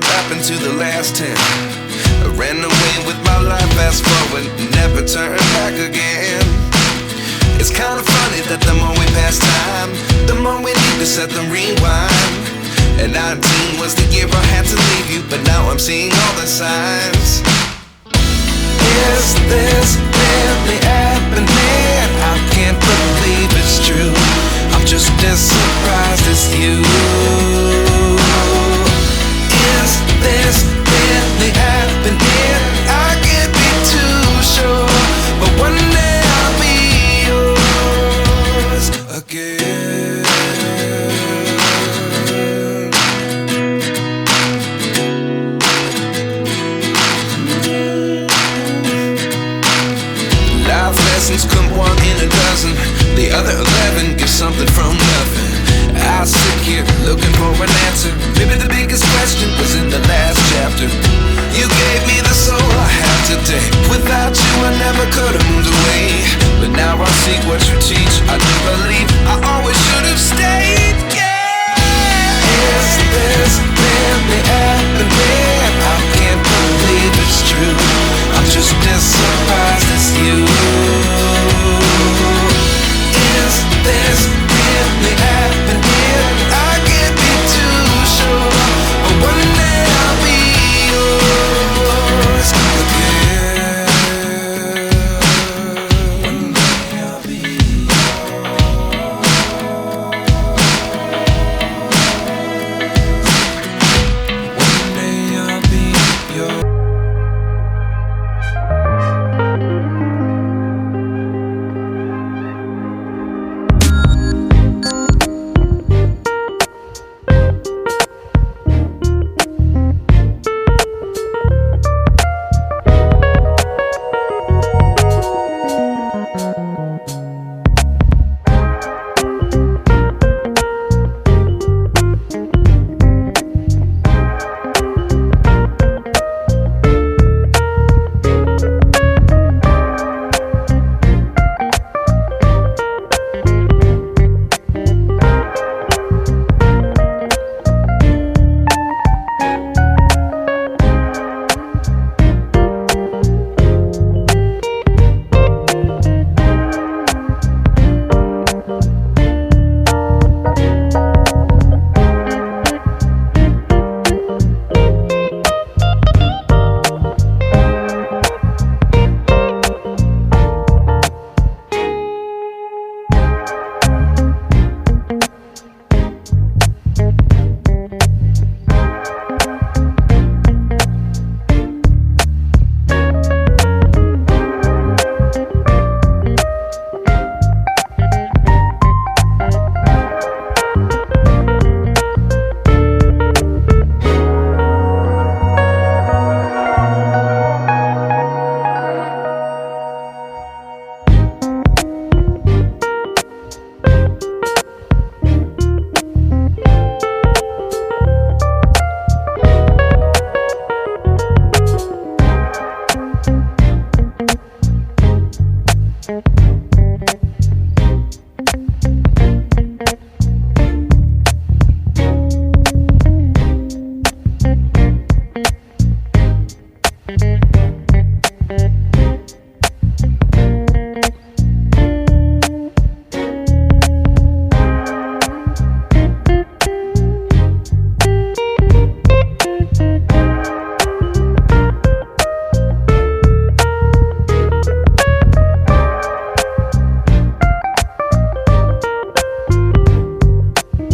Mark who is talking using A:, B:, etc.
A: what happened to the last 10. I ran away with my life, fast forward, never turn back again. It's kind of funny that the more we pass time, the more we need to set them rewind. And 19 was the year I had to leave you, but now I'm seeing all the signs. Is this really happening? I can't believe it's true. I'm just as surprised as you. Is this really happening? I can't be too sure, but one day I'll be yours again. Life lessons come one in a dozen. The other 11 get something from nothing. I sit here looking for an answer. Maybe the biggest question was in the last chapter. You gave me the soul I have today. Without you I never could have moved away. But now I see what you teach. I do believe I always